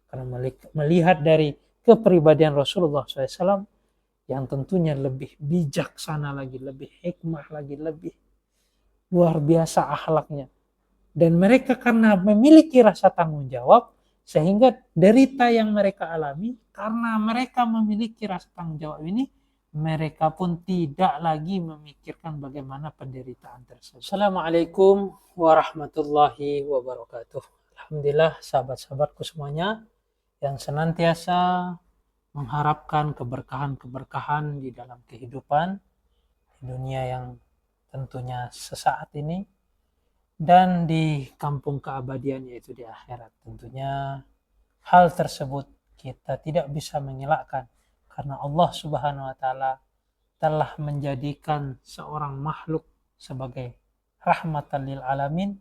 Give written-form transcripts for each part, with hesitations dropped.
Karena melihat dari kepribadian Rasulullah SAW yang tentunya lebih bijaksana lagi, lebih hikmah lagi, lebih luar biasa akhlaknya. Dan mereka karena memiliki rasa tanggung jawab, sehingga derita yang mereka alami, karena mereka memiliki rasa tanggung jawab ini, mereka pun tidak lagi memikirkan bagaimana penderitaan tersebut. Assalamualaikum warahmatullahi wabarakatuh. Alhamdulillah sahabat-sahabatku semuanya yang senantiasa mengharapkan keberkahan-keberkahan di dalam kehidupan di dunia yang tentunya sesaat ini dan di kampung keabadian, yaitu di akhirat. Tentunya hal tersebut kita tidak bisa mengelakkan karena Allah Subhanahu wa taala telah menjadikan seorang makhluk sebagai rahmatan lil alamin,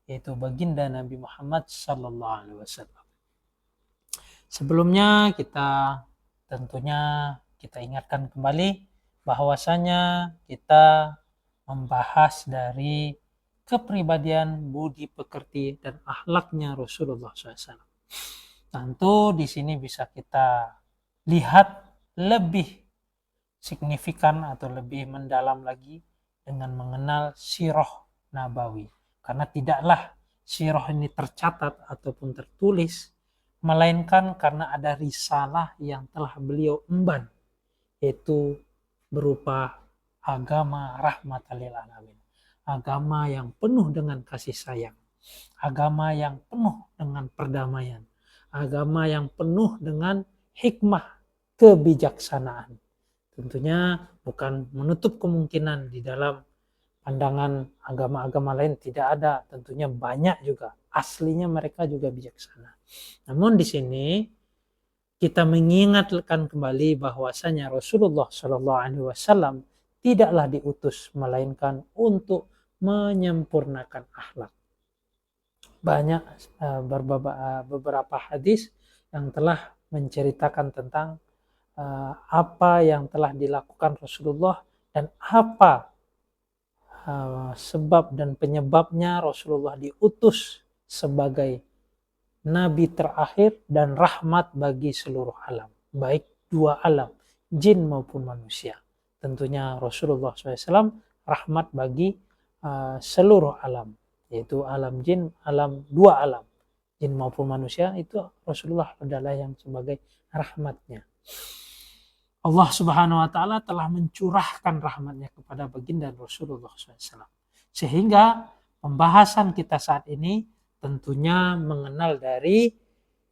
yaitu baginda Nabi Muhammad sallallahu alaihi wasallam. Sebelumnya kita ingatkan kembali bahwasanya kita membahas dari kepribadian, budi pekerti dan akhlaknya Rasulullah SAW. Tentu di sini bisa kita lihat lebih signifikan atau lebih mendalam lagi dengan mengenal sirah nabawi. Karena tidaklah sirah ini tercatat ataupun tertulis, melainkan karena ada risalah yang telah beliau emban, yaitu berupa agama rahmatan lil alamin. Agama yang penuh dengan kasih sayang, agama yang penuh dengan perdamaian, agama yang penuh dengan hikmah, kebijaksanaan. Tentunya bukan menutup kemungkinan di dalam pandangan agama-agama lain tidak ada, tentunya banyak juga, aslinya mereka juga bijaksana. Namun di sini kita mengingatkan kembali bahwasanya Rasulullah SAW tidaklah diutus melainkan untuk menyempurnakan akhlak. Banyak beberapa hadis yang telah menceritakan tentang apa yang telah dilakukan Rasulullah dan apa sebab dan penyebabnya Rasulullah diutus sebagai nabi terakhir dan rahmat bagi seluruh alam, baik dua alam, jin maupun manusia. Tentunya Rasulullah SAW rahmat bagi seluruh alam, yaitu alam jin, dua alam, jin maupun manusia, itu Rasulullah adalah yang sebagai rahmatnya. Allah Subhanahu wa taala telah mencurahkan rahmatnya kepada baginda Rasulullah SAW. Sehingga pembahasan kita saat ini tentunya mengenal dari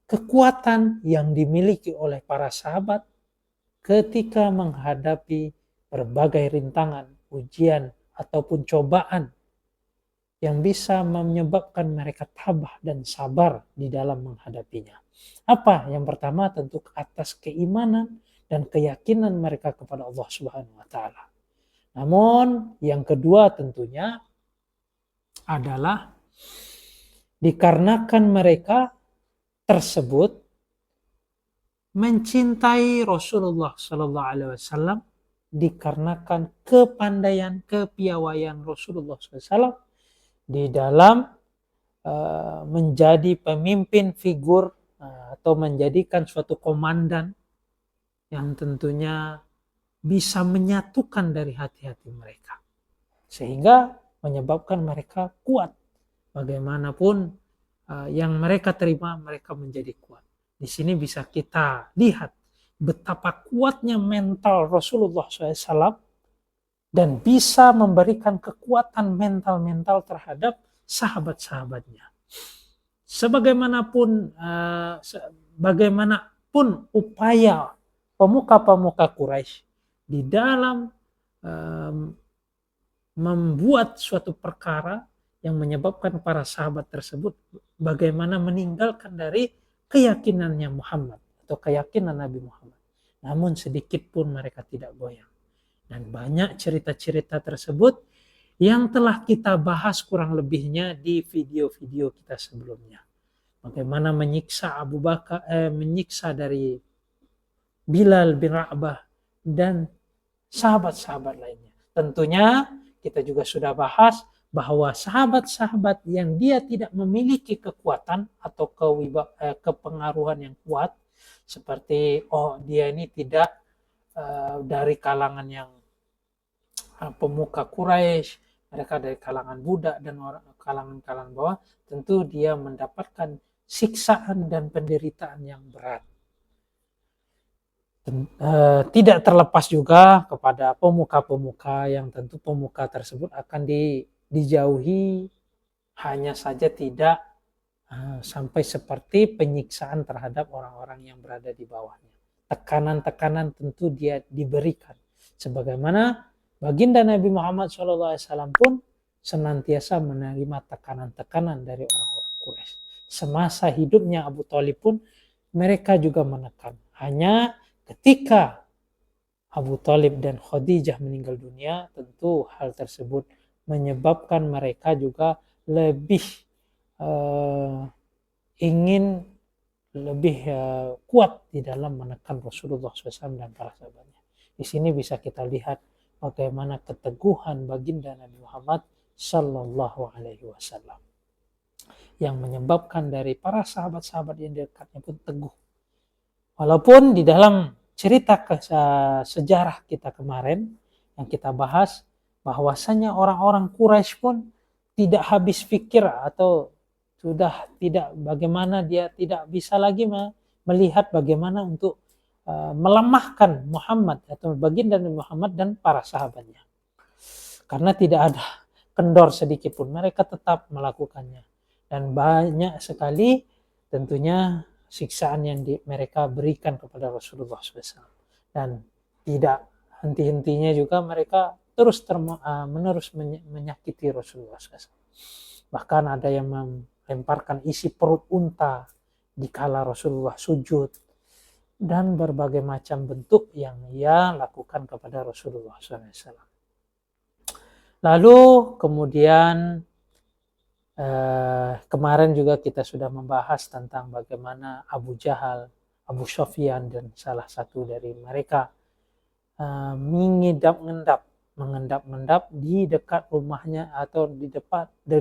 kekuatan yang dimiliki oleh para sahabat ketika menghadapi berbagai rintangan, ujian, ataupun cobaan yang bisa menyebabkan mereka tabah dan sabar di dalam menghadapinya. Apa? Yang pertama tentu atas keimanan dan keyakinan mereka kepada Allah Subhanahu wa taala. Namun yang kedua tentunya adalah dikarenakan mereka tersebut mencintai Rasulullah sallallahu alaihi wasallam, dikarenakan kepandaian, kepiawaian Rasulullah SAW di dalam menjadi pemimpin figur atau menjadikan suatu komandan yang tentunya bisa menyatukan dari hati-hati mereka, sehingga menyebabkan mereka kuat. Bagaimanapun yang mereka terima, mereka menjadi kuat. Di sini bisa kita lihat betapa kuatnya mental Rasulullah SAW dan bisa memberikan kekuatan mental-mental terhadap sahabat-sahabatnya. Bagaimanapun upaya pemuka-pemuka Quraisy di dalam membuat suatu perkara yang menyebabkan para sahabat tersebut bagaimana meninggalkan dari keyakinannya Muhammad atau keyakinan Nabi Muhammad. Namun sedikit pun mereka tidak goyang. Dan banyak cerita-cerita tersebut yang telah kita bahas kurang lebihnya di video-video kita sebelumnya. Bagaimana menyiksa Abu Bakar, menyiksa dari Bilal bin Rabah dan sahabat-sahabat lainnya. Tentunya kita juga sudah bahas bahwa sahabat-sahabat yang dia tidak memiliki kekuatan atau kepengaruhan yang kuat, seperti dia ini tidak dari kalangan yang pemuka Quraisy, mereka dari kalangan budak dan kalangan bawah, tentu dia mendapatkan siksaan dan penderitaan yang berat. Tidak terlepas juga kepada pemuka-pemuka yang tentu pemuka tersebut akan dijauhi, hanya saja tidak sampai seperti penyiksaan terhadap orang-orang yang berada di bawahnya. Tekanan-tekanan tentu dia diberikan. Sebagaimana baginda Nabi Muhammad SAW pun senantiasa menerima tekanan-tekanan dari orang-orang Quraisy. Semasa hidupnya Abu Thalib pun mereka juga menekan. Hanya ketika Abu Thalib dan Khadijah meninggal dunia, tentu hal tersebut menyebabkan mereka juga lebih ingin lebih kuat di dalam menekan Rasulullah SAW dan para sahabatnya. Di sini bisa kita lihat bagaimana keteguhan baginda Nabi Muhammad Sallallahu Alaihi Wasallam yang menyebabkan dari para sahabat-sahabat yang dekatnya pun teguh. Walaupun di dalam cerita sejarah kita kemarin yang kita bahas, bahwasanya orang-orang Quraisy pun tidak habis pikir atau sudah tidak, bagaimana dia tidak bisa lagi melihat bagaimana untuk melemahkan Muhammad atau baginda Nabi Muhammad dan para sahabatnya. Karena tidak ada kendor sedikit pun, mereka tetap melakukannya. Dan banyak sekali tentunya siksaan yang mereka berikan kepada Rasulullah SAW. Dan tidak henti-hentinya juga mereka terus menerus menyakiti Rasulullah SAW. Bahkan ada yang melemparkan isi perut unta dikala Rasulullah sujud. Dan berbagai macam bentuk yang ia lakukan kepada Rasulullah SAW. Lalu kemudian kemarin juga kita sudah membahas tentang bagaimana Abu Jahal, Abu Sufyan dan salah satu dari mereka mengendap-endap di dekat rumahnya atau di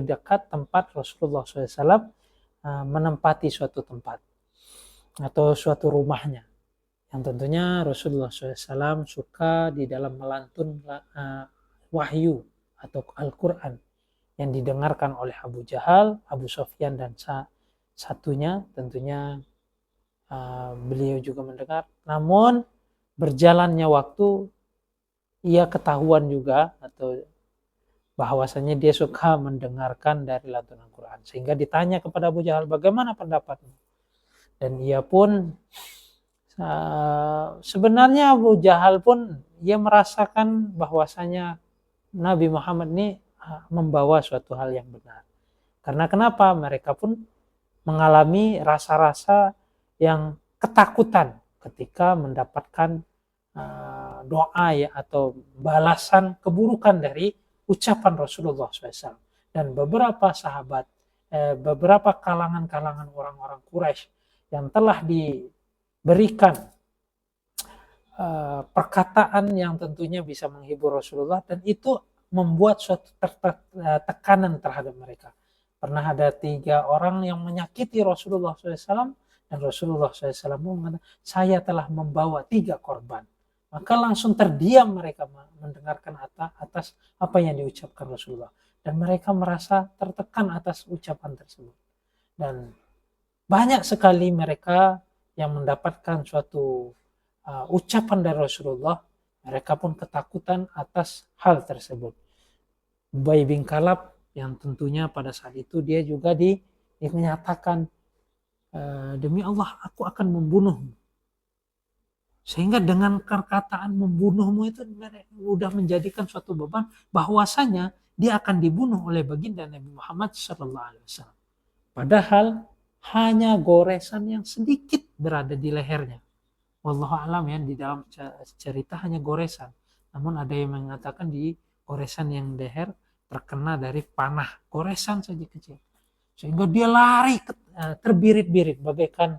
dekat tempat Rasulullah SAW menempati suatu tempat atau suatu rumahnya. Yang tentunya Rasulullah SAW suka di dalam melantun wahyu atau Al-Quran yang didengarkan oleh Abu Jahal, Abu Sufyan dan satunya tentunya beliau juga mendengar. Namun berjalannya waktu ia ketahuan juga atau bahwasanya dia suka mendengarkan dari lantunan Quran, sehingga ditanya kepada Abu Jahal, bagaimana pendapatmu? Dan ia pun sebenarnya Abu Jahal pun ia merasakan bahwasanya Nabi Muhammad ini membawa suatu hal yang benar. Karena kenapa? Mereka pun mengalami rasa-rasa yang ketakutan ketika mendapatkan doa ya atau balasan keburukan dari ucapan Rasulullah SAW. Dan beberapa sahabat, beberapa kalangan-kalangan orang-orang Quraisy yang telah diberikan perkataan yang tentunya bisa menghibur Rasulullah, dan itu membuat suatu tekanan terhadap mereka. Pernah ada 3 orang yang menyakiti Rasulullah SAW dan Rasulullah SAW mengatakan, saya telah membawa 3 korban. Maka langsung terdiam mereka mendengarkan atas apa yang diucapkan Rasulullah. Dan mereka merasa tertekan atas ucapan tersebut. Dan banyak sekali mereka yang mendapatkan suatu ucapan dari Rasulullah, mereka pun ketakutan atas hal tersebut. Ubay bin Khalaf yang tentunya pada saat itu dia juga dinyatakan, demi Allah aku akan membunuhmu. Sehingga dengan perkataan membunuhmu itu sudah menjadikan suatu beban bahwasanya dia akan dibunuh oleh baginda Nabi Muhammad SAW. Padahal hanya goresan yang sedikit berada di lehernya. Wallahu alam ya, di dalam cerita hanya goresan. Namun ada yang mengatakan di goresan yang leher terkena dari panah, goresan saja kecil. Sehingga dia lari terbirit-birit bagaikan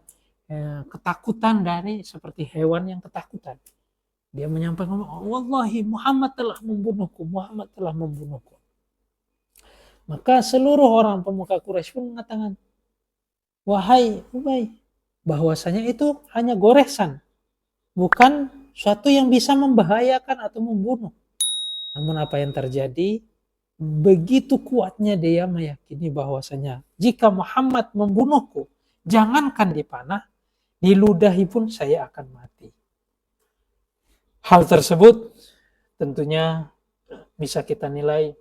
ketakutan dari seperti hewan yang ketakutan. Dia menyampaikan, wallahi Muhammad telah membunuhku, Muhammad telah membunuhku. Maka seluruh orang pemuka Quraisy pun mengatakan, wahai Ubay, bahwasanya itu hanya goresan, bukan suatu yang bisa membahayakan atau membunuh. Namun apa yang terjadi, begitu kuatnya dia meyakini bahwasanya jika Muhammad membunuhku, jangankan dipanah, diludahi pun saya akan mati. Hal tersebut tentunya bisa kita nilai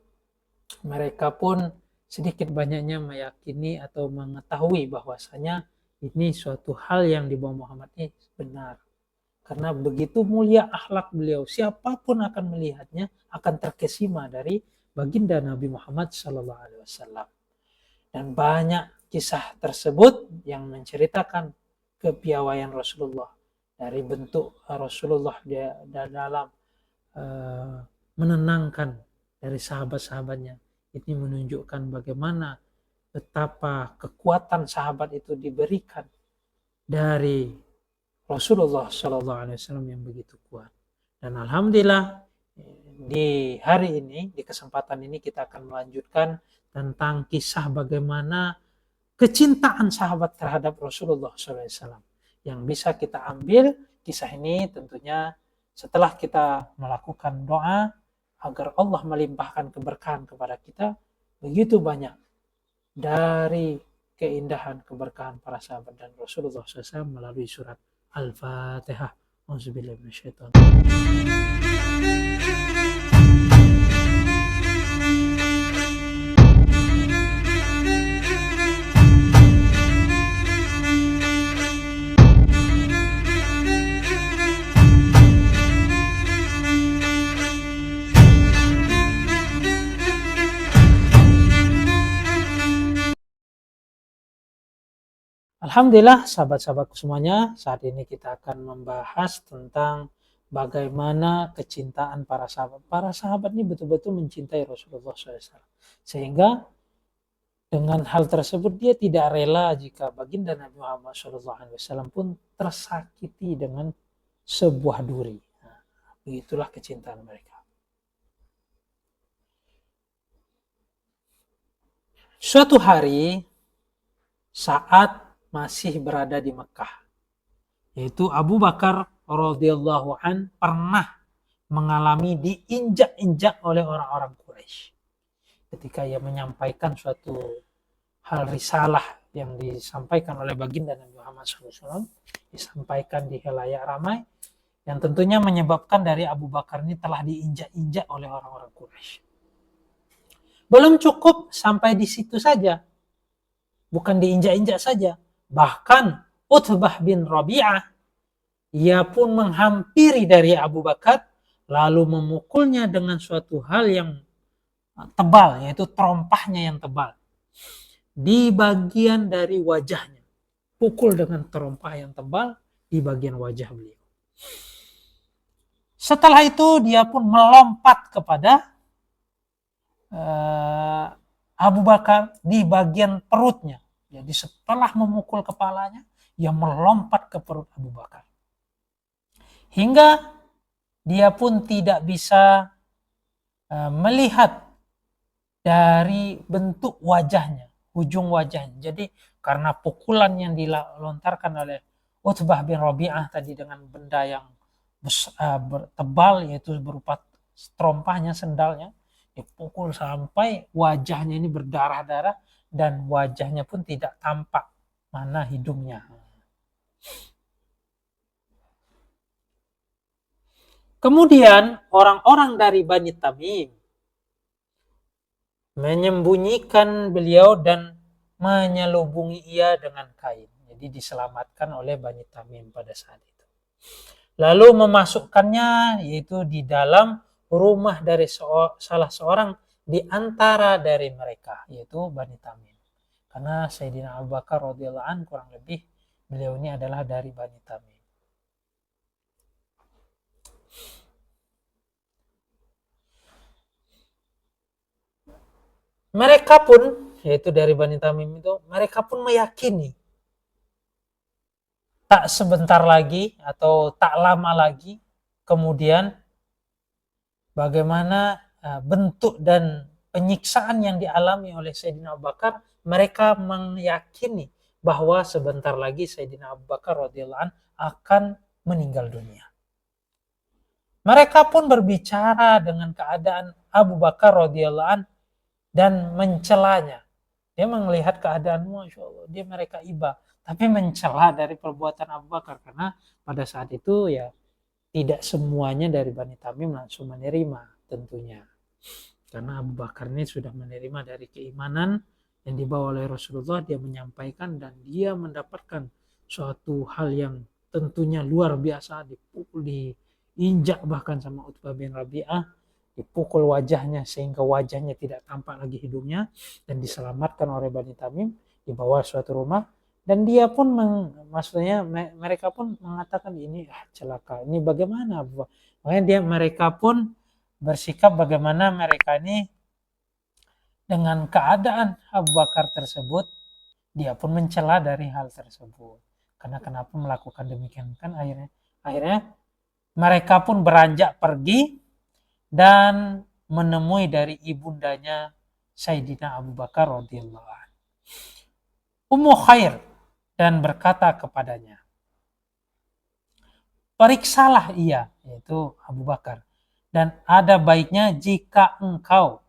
mereka pun sedikit banyaknya meyakini atau mengetahui bahwasanya ini suatu hal yang dibawa Muhammad ini benar. Karena begitu mulia akhlak beliau, siapapun akan melihatnya akan terkesima dari baginda Nabi Muhammad SAW. Dan banyak kisah tersebut yang menceritakan kepiawaian Rasulullah, dari bentuk Rasulullah dalam menenangkan dari sahabat-sahabatnya. Ini menunjukkan bagaimana betapa kekuatan sahabat itu diberikan dari Rasulullah SAW yang begitu kuat. Dan alhamdulillah di hari ini, di kesempatan ini kita akan melanjutkan tentang kisah bagaimana kecintaan sahabat terhadap Rasulullah SAW. Yang bisa kita ambil kisah ini tentunya setelah kita melakukan doa agar Allah melimpahkan keberkahan kepada kita begitu banyak dari keindahan keberkahan para sahabat dan Rasulullah SAW melalui surat Al-Fatihah. Auzubillahi minasyaitonir Alhamdulillah sahabat-sahabatku semuanya, saat ini kita akan membahas tentang bagaimana kecintaan para sahabat. Para sahabat ini betul-betul mencintai Rasulullah SAW. Sehingga dengan hal tersebut dia tidak rela jika baginda Nabi Muhammad SAW pun tersakiti dengan sebuah duri. Nah, begitulah kecintaan mereka. Suatu hari saat masih berada di Mekah, yaitu Abu Bakar radhiyallahu an pernah mengalami diinjak-injak oleh orang-orang Quraisy ketika ia menyampaikan suatu hal risalah yang disampaikan oleh baginda Nabi Muhammad SAW, disampaikan di khalayak ramai, yang tentunya menyebabkan dari Abu Bakar ini telah diinjak-injak oleh orang-orang Quraisy. Belum cukup sampai di situ saja, bukan diinjak-injak saja, bahkan Utbah bin Rabi'ah, ia pun menghampiri dari Abu Bakar lalu memukulnya dengan suatu hal yang tebal, yaitu terompahnya yang tebal di bagian dari wajahnya. Pukul dengan terompah yang tebal di bagian wajah beliau. Setelah itu dia pun melompat kepada Abu Bakar di bagian perutnya. Jadi setelah memukul kepalanya, ia melompat ke perut Abu Bakar. Hingga dia pun tidak bisa melihat dari bentuk wajahnya, ujung wajahnya. Jadi karena pukulan yang dilontarkan oleh Utbah bin Rabi'ah tadi dengan benda yang tebal, yaitu berupa terompahnya, sendalnya, dipukul sampai wajahnya ini berdarah-darah dan wajahnya pun tidak tampak mana hidungnya. Kemudian orang-orang dari Bani Tamim menyembunyikan beliau dan menyelubungi ia dengan kain. Jadi diselamatkan oleh Bani Tamim pada saat itu. Lalu memasukkannya yaitu di dalam rumah dari salah seorang di antara dari mereka, yaitu Bani Tamim. Karena Sayyidina Abu Bakar radhiyallahu anhu kurang lebih beliau ini adalah dari Bani Tamim. Mereka pun, yaitu dari Bani Tamim itu, mereka pun meyakini tak sebentar lagi atau tak lama lagi kemudian bagaimana bentuk dan penyiksaan yang dialami oleh Sayyidina Abu Bakar, mereka meyakini bahwa sebentar lagi Sayyidina Abu Bakar radhiyallahu anhu akan meninggal dunia. Mereka pun berbicara dengan keadaan Abu Bakar radhiyallahu anhu dan mencelanya. Dia melihat keadaan, Masya Allah, dia mereka iba, tapi mencela dari perbuatan Abu Bakar, karena pada saat itu ya tidak semuanya dari Bani Tamim langsung menerima tentunya. Karena Abu Bakar ini sudah menerima dari keimanan yang dibawa oleh Rasulullah, dia menyampaikan dan dia mendapatkan suatu hal yang tentunya luar biasa, dipukul, diinjak bahkan sama Utbah bin Rabi'ah, dipukul wajahnya sehingga wajahnya tidak tampak lagi hidungnya, dan diselamatkan oleh Bani Tamim, dibawa suatu rumah, dan dia pun maksudnya mereka pun mengatakan ini celaka, ini bagaimana, makanya mereka pun bersikap bagaimana mereka ini dengan keadaan Abu Bakar tersebut, dia pun mencela dari hal tersebut. Karena kenapa melakukan demikian, kan akhirnya mereka pun beranjak pergi dan menemui dari ibundanya Sayyidina Abu Bakar radhiyallahu anhu, Ummu Khair, dan berkata kepadanya, periksalah ia, yaitu Abu Bakar, dan ada baiknya jika engkau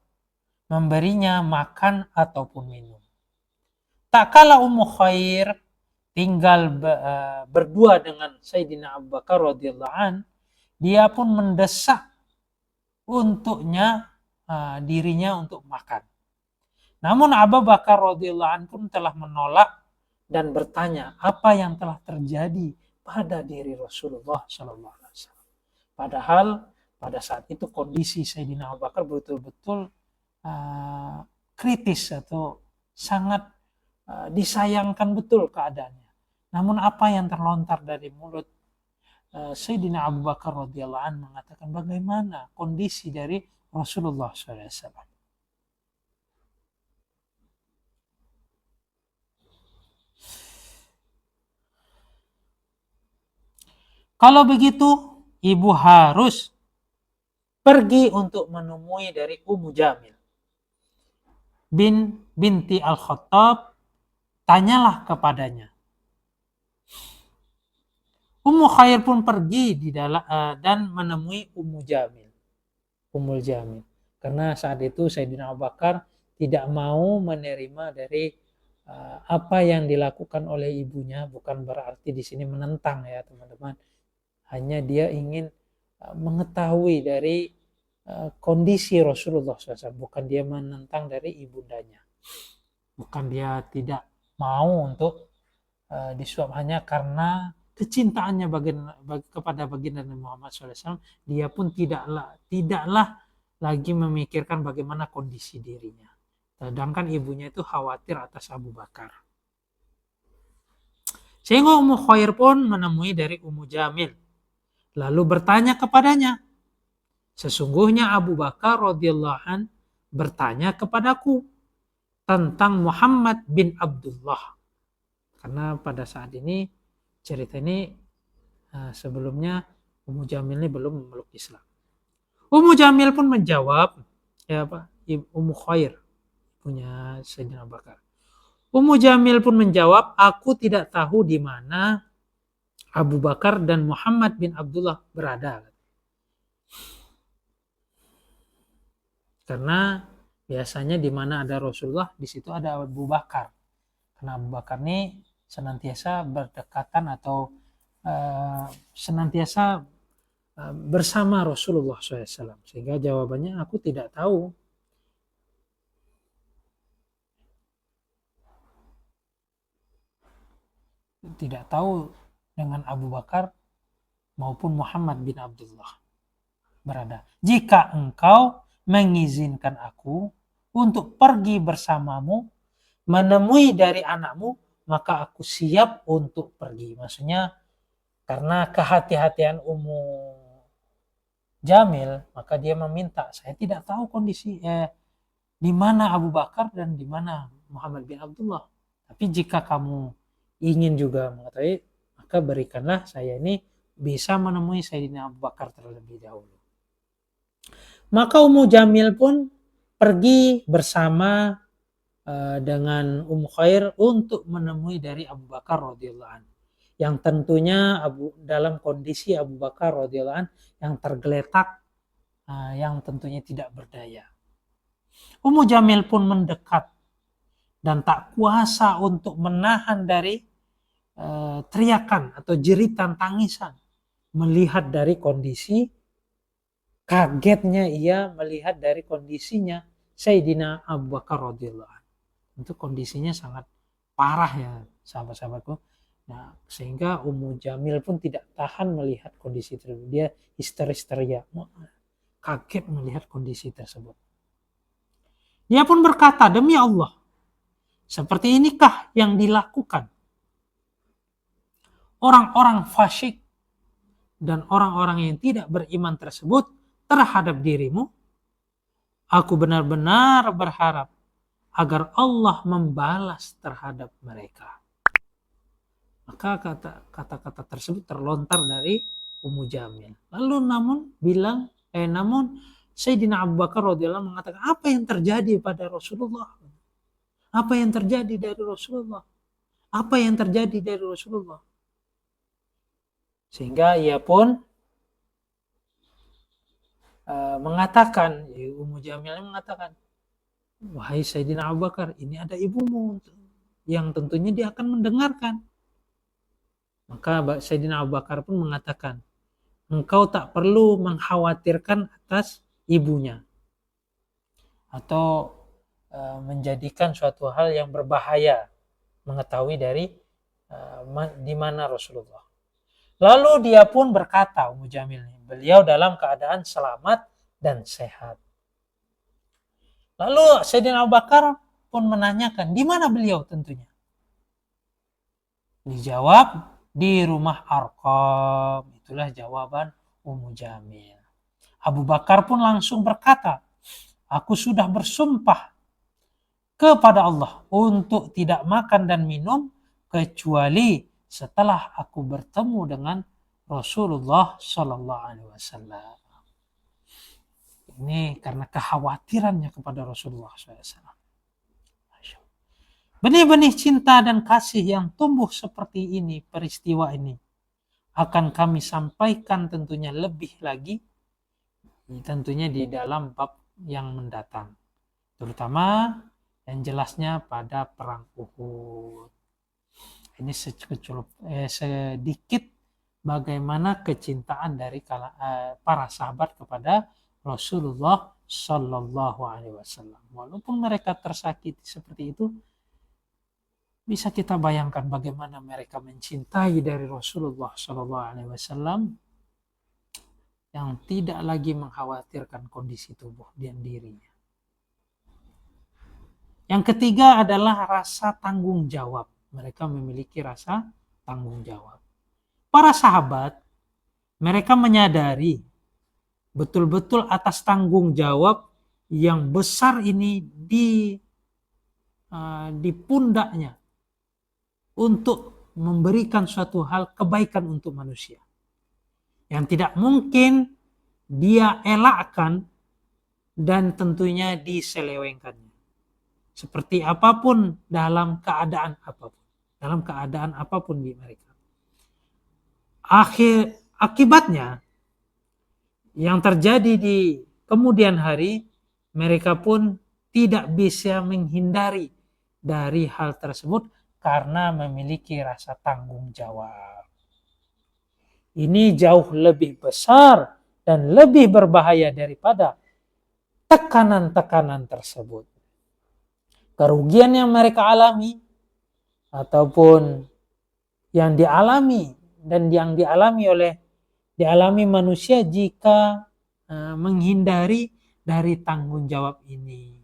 memberinya makan ataupun minum. Tak kala Ummu Khair tinggal berdua dengan Sayyidina Abu Bakar radhiyallahu anhu, dia pun mendesak untuknya dirinya untuk makan. Namun Abu Bakar radhiyallahu anhu pun telah menolak dan bertanya apa yang telah terjadi pada diri Rasulullah sallallahu alaihi wasallam. Padahal pada saat itu kondisi Sayyidina Abu Bakar betul-betul kritis atau sangat disayangkan betul keadaannya. Namun apa yang terlontar dari mulut Sayyidina Abu Bakar radhiyallahu anhu mengatakan bagaimana kondisi dari Rasulullah SAW. Kalau begitu, ibu harus pergi untuk menemui dari Ummu Jamil binti Al-Khattab, tanyalah kepadanya. Ummu Khair pun pergi dan menemui Ummul Jamil. Karena saat itu Sayyidina Abu Bakar tidak mau menerima dari apa yang dilakukan oleh ibunya. Bukan berarti di sini menentang ya teman-teman. Hanya dia ingin mengetahui dari kondisi Rasulullah SAW. Bukan dia menentang dari ibundanya. Bukan dia tidak mau untuk disuap, hanya karena kecintaannya kepada baginda Nabi Muhammad SAW, dia pun tidaklah lagi memikirkan bagaimana kondisi dirinya. Sedangkan ibunya itu khawatir atas Abu Bakar. Sehingga Ummu Khair pun menemui dari Ummu Jamil, lalu bertanya kepadanya, sesungguhnya Abu Bakar radhiyallahu an bertanya kepadaku tentang Muhammad bin Abdullah. Karena pada saat ini cerita ini sebelumnya Ummu Jamil ini belum memeluk Islam. Ummu Jamil pun menjawab, Ummu Khair punya Sayyidina Abu Bakar. Ummu Jamil pun menjawab, aku tidak tahu di mana Abu Bakar dan Muhammad bin Abdullah berada. Karena biasanya di mana ada Rasulullah, di situ ada Abu Bakar. Karena Abu Bakar ini senantiasa berdekatan atau senantiasa bersama Rasulullah SAW. Sehingga jawabannya aku tidak tahu. Tidak tahu dengan Abu Bakar maupun Muhammad bin Abdullah berada. Jika engkau mengizinkan aku untuk pergi bersamamu menemui dari anakmu, maka aku siap untuk pergi. Maksudnya karena kehati-hatian Ummu Jamil, maka dia meminta, saya tidak tahu kondisi di mana Abu Bakar dan di mana Muhammad bin Abdullah. Tapi jika kamu ingin juga mengetahui, maka berikanlah saya ini bisa menemui Sayyidina Abu Bakar terlebih dahulu. Maka Ummu Jamil pun pergi bersama dengan Ummu Khair untuk menemui dari Abu Bakar radhiyallahu anhu, yang tentunya dalam kondisi Abu Bakar radhiyallahu anhu yang tergeletak, yang tentunya tidak berdaya. Ummu Jamil pun mendekat dan tak kuasa untuk menahan dari teriakan atau jeritan tangisan melihat dari kondisi kagetnya ia melihat dari kondisinya Sayyidina Abu Bakar radhiyallahu anhu. Itu kondisinya sangat parah ya sahabat-sahabatku. Nah, sehingga Ummu Jamil pun tidak tahan melihat kondisi tersebut. Dia histeris teriak, kaget melihat kondisi tersebut. Dia pun berkata, demi Allah, seperti inikah yang dilakukan orang-orang fasyik dan orang-orang yang tidak beriman tersebut terhadap dirimu? Aku benar-benar berharap agar Allah membalas terhadap mereka. Maka kata-kata tersebut terlontar dari Ummu Jamil. Lalu namun Sayyidina Abu Bakar radhiyallahu mengatakan, apa yang terjadi pada Rasulullah? Apa yang terjadi dari Rasulullah? Apa yang terjadi dari Rasulullah? Sehingga ia pun mengatakan, Ummu Jamil mengatakan, wahai Sayyidina Abu Bakar, ini ada ibumu yang tentunya dia akan mendengarkan. Maka Sayyidina Abu Bakar pun mengatakan, engkau tak perlu mengkhawatirkan atas ibunya atau menjadikan suatu hal yang berbahaya mengetahui dari di mana Rasulullah. Lalu dia pun berkata, Ummu Jamil, beliau dalam keadaan selamat dan sehat. Lalu Sayyidina Abu Bakar pun menanyakan, di mana beliau tentunya? Dijawab, di rumah Arqam. Itulah jawaban Ummu Jamil. Abu Bakar pun langsung berkata, aku sudah bersumpah kepada Allah untuk tidak makan dan minum kecuali setelah aku bertemu dengan Rasulullah Sallallahu Alaihi Wasallam. Ini karena kekhawatirannya kepada Rasulullah SAW. Benih-benih cinta dan kasih yang tumbuh seperti ini, peristiwa ini, akan kami sampaikan tentunya lebih lagi, tentunya di dalam bab yang mendatang. Terutama yang jelasnya pada perang Uhud. Ini sedikit bagaimana kecintaan dari para sahabat kepada Rasulullah Sallallahu Alaihi Wasallam. Walaupun mereka tersakiti seperti itu, bisa kita bayangkan bagaimana mereka mencintai dari Rasulullah Sallallahu Alaihi Wasallam yang tidak lagi mengkhawatirkan kondisi tubuh dan dirinya. Yang ketiga adalah rasa tanggung jawab. Mereka memiliki rasa tanggung jawab. Para sahabat, mereka menyadari betul-betul atas tanggung jawab yang besar ini di pundaknya untuk memberikan suatu hal kebaikan untuk manusia. Yang tidak mungkin dia elakkan dan tentunya diselewengkannya. Seperti apapun dalam keadaan apapun. Dalam keadaan apapun di mereka. Akibatnya yang terjadi di kemudian hari, mereka pun tidak bisa menghindari dari hal tersebut karena memiliki rasa tanggung jawab. Ini jauh lebih besar dan lebih berbahaya daripada tekanan-tekanan tersebut. Kerugian yang mereka alami ataupun yang dialami dan yang dialami manusia jika menghindari dari tanggung jawab ini.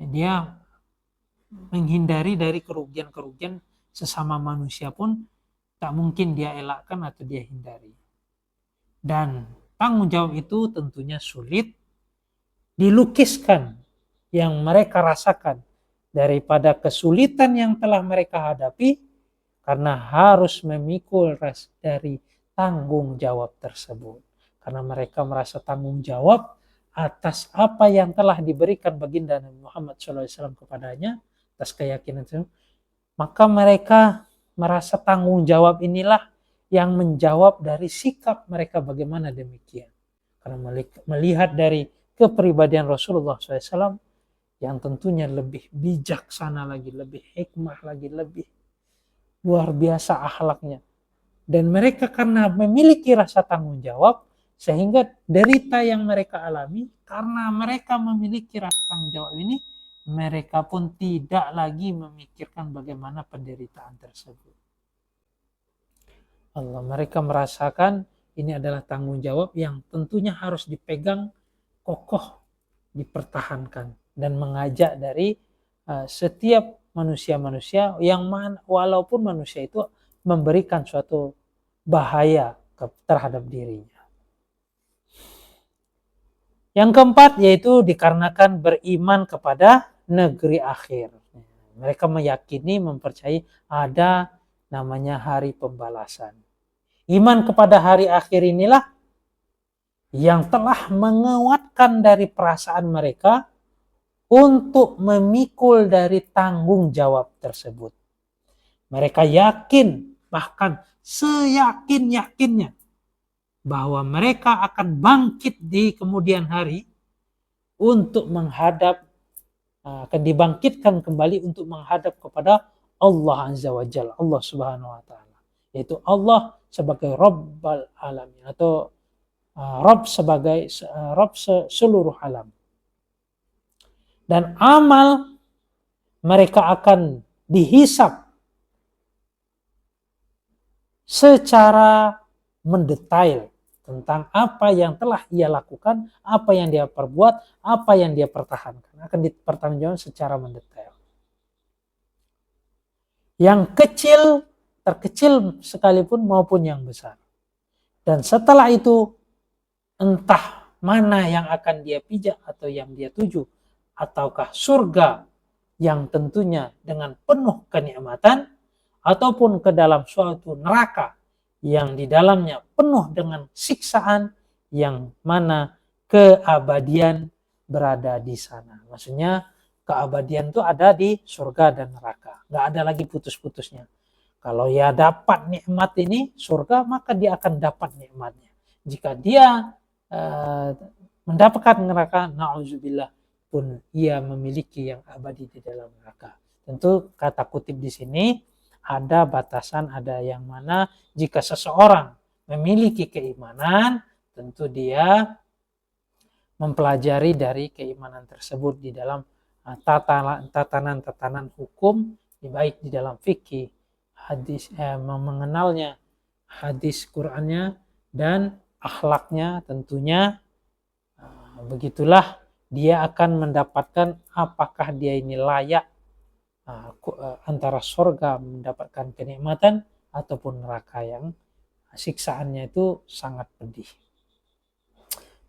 Dia menghindari dari kerugian-kerugian sesama manusia pun tak mungkin dia elakkan atau dia hindari. Dan tanggung jawab itu tentunya sulit dilukiskan yang mereka rasakan daripada kesulitan yang telah mereka hadapi karena harus memikul dari tanggung jawab tersebut. Karena mereka merasa tanggung jawab atas apa yang telah diberikan baginda Nabi Muhammad SAW kepadanya, atas keyakinan itu, maka mereka merasa tanggung jawab inilah yang menjawab dari sikap mereka bagaimana demikian. Karena melihat dari kepribadian Rasulullah SAW yang tentunya lebih bijaksana lagi, lebih hikmah lagi, lebih luar biasa akhlaknya. Dan mereka karena memiliki rasa tanggung jawab, sehingga derita yang mereka alami, karena mereka memiliki rasa tanggung jawab ini, mereka pun tidak lagi memikirkan bagaimana penderitaan tersebut. Allah, mereka merasakan ini adalah tanggung jawab yang tentunya harus dipegang kokoh, dipertahankan, dan mengajak dari setiap manusia-manusia yang walaupun manusia itu memberikan suatu bahaya terhadap dirinya. Yang keempat yaitu dikarenakan beriman kepada negeri akhir. Mereka meyakini, mempercayai ada namanya hari pembalasan. Iman kepada hari akhir inilah yang telah menguatkan dari perasaan mereka untuk memikul dari tanggung jawab tersebut. Mereka yakin, bahkan seyakin-yakinnya, bahwa mereka akan bangkit di kemudian hari untuk menghadap, akan dibangkitkan kembali untuk menghadap kepada Allah Azza wa Jalla, Allah Subhanahu wa Ta'ala, yaitu Allah sebagai Rabbul Alamin, atau Rabb sebagai Rabb seluruh alam. Dan amal mereka akan dihisap secara mendetail tentang apa yang telah ia lakukan, apa yang dia perbuat, apa yang dia pertahankan. Akan dipertanggungjawabkan secara mendetail. Yang kecil, terkecil sekalipun maupun yang besar. Dan setelah itu, entah mana yang akan dia pijak atau yang dia tuju, ataukah surga yang tentunya dengan penuh kenikmatan, ataupun ke dalam suatu neraka yang di dalamnya penuh dengan siksaan, yang mana keabadian berada di sana. Maksudnya keabadian itu ada di surga dan neraka. Nggak ada lagi putus-putusnya. Kalau ya dapat nikmat ini surga, maka dia akan dapat nikmatnya. Jika dia mendapatkan neraka, na'udzubillah, pun ia memiliki yang abadi di dalam neraka. Tentu kata kutip di sini ada batasan, ada yang mana jika seseorang memiliki keimanan, tentu dia mempelajari dari keimanan tersebut di dalam tatanan-tatanan hukum, baik di dalam fikih, hadis, mengenalnya hadis Qur'annya dan akhlaknya, tentunya begitulah dia akan mendapatkan apakah dia ini layak antara surga mendapatkan kenikmatan ataupun neraka yang siksaannya itu sangat pedih.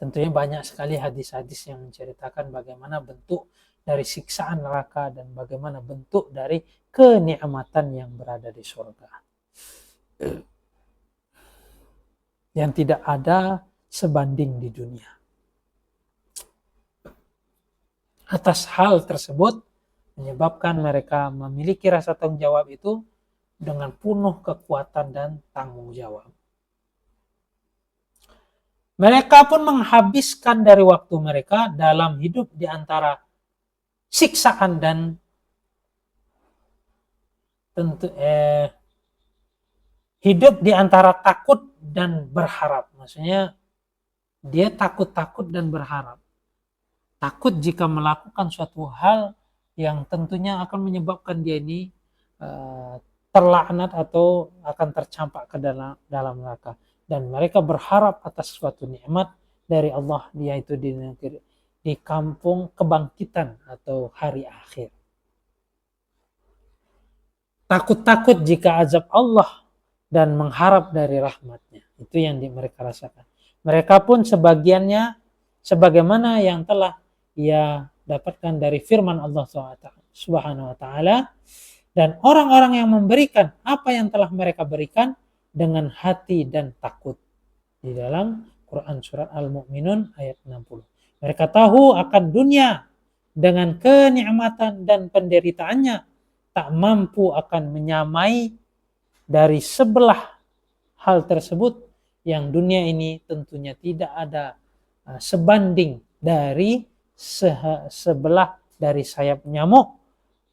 Tentunya banyak sekali hadis-hadis yang menceritakan bagaimana bentuk dari siksaan neraka dan bagaimana bentuk dari kenikmatan yang berada di surga, yang tidak ada sebanding di dunia. Atas hal tersebut menyebabkan mereka memiliki rasa tanggung jawab itu dengan penuh kekuatan dan tanggung jawab. Mereka pun menghabiskan dari waktu mereka dalam hidup di antara siksaan dan tentu hidup di antara takut dan berharap. Maksudnya dia takut-takut dan berharap. Takut jika melakukan suatu hal yang tentunya akan menyebabkan dia ini terlaknat atau akan tercampak ke dalam neraka. Dan mereka berharap atas suatu nikmat dari Allah, yaitu di kampung kebangkitan atau hari akhir. Takut-takut jika azab Allah dan mengharap dari rahmatnya. Itu yang mereka rasakan. Mereka pun sebagiannya sebagaimana yang telah ia dapatkan dari firman Allah Subhanahu wa Ta'ala, dan orang-orang yang memberikan apa yang telah mereka berikan dengan hati dan takut, di dalam Quran surat Al-Mu'minun ayat 60. Mereka tahu akan dunia dengan kenikmatan dan penderitaannya, tak mampu akan menyamai dari sebelah hal tersebut, yang dunia ini tentunya tidak ada sebanding dari sebelah dari sayap nyamuk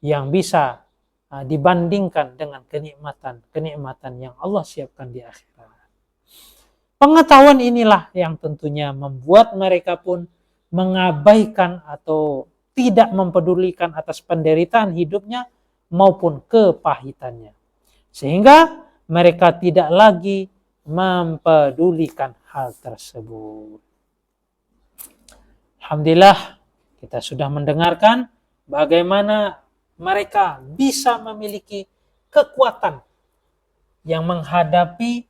yang bisa dibandingkan dengan kenikmatan yang Allah siapkan di akhirat. Pengetahuan inilah yang tentunya membuat mereka pun mengabaikan atau tidak mempedulikan atas penderitaan hidupnya maupun kepahitannya. Sehingga mereka tidak lagi mempedulikan hal tersebut. Alhamdulillah, kita sudah mendengarkan bagaimana mereka bisa memiliki kekuatan yang menghadapi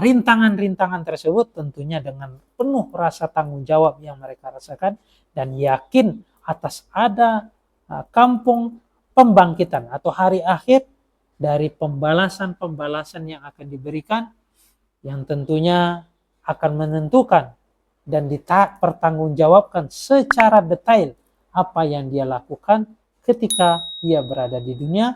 rintangan-rintangan tersebut, tentunya dengan penuh rasa tanggung jawab yang mereka rasakan dan yakin atas ada kampung pembangkitan atau hari akhir dari pembalasan-pembalasan yang akan diberikan, yang tentunya akan menentukan dan dipertanggungjawabkan secara detail apa yang dia lakukan ketika ia berada di dunia,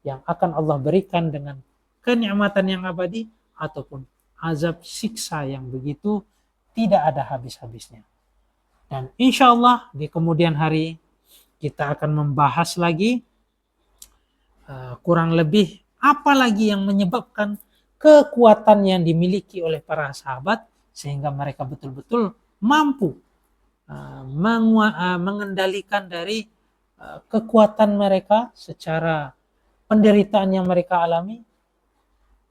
yang akan Allah berikan dengan kenikmatan yang abadi ataupun azab siksa yang begitu tidak ada habis-habisnya. Dan insya Allah di kemudian hari kita akan membahas lagi kurang lebih apa lagi yang menyebabkan kekuatan yang dimiliki oleh para sahabat sehingga mereka betul-betul mampu mengendalikan dari kekuatan mereka secara penderitaan yang mereka alami.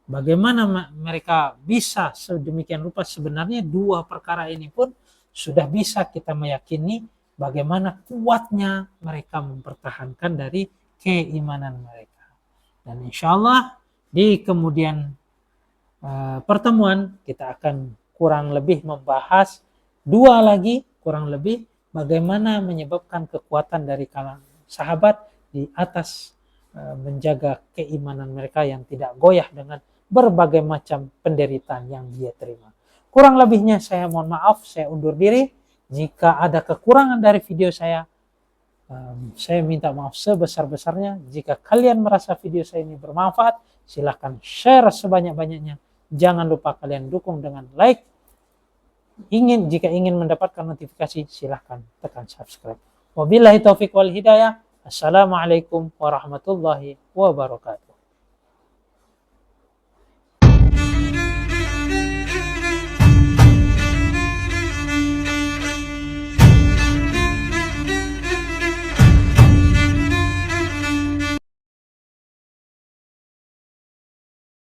Bagaimana mereka bisa sedemikian rupa, sebenarnya dua perkara ini pun sudah bisa kita meyakini bagaimana kuatnya mereka mempertahankan dari keimanan mereka. Dan insya Allah di kemudian pertemuan kita akan kurang lebih membahas dua lagi kurang lebih bagaimana menyebabkan kekuatan dari kalangan sahabat di atas menjaga keimanan mereka yang tidak goyah dengan berbagai macam penderitaan yang dia terima. Kurang lebihnya saya mohon maaf, saya undur diri. Jika ada kekurangan dari video saya minta maaf sebesar-besarnya. Jika kalian merasa video saya ini bermanfaat, silahkan share sebanyak-banyaknya. Jangan lupa kalian dukung dengan like. Jika ingin mendapatkan notifikasi, silahkan tekan subscribe. Wabillahi taufiq wal hidayah. Assalamualaikum warahmatullahi wabarakatuh.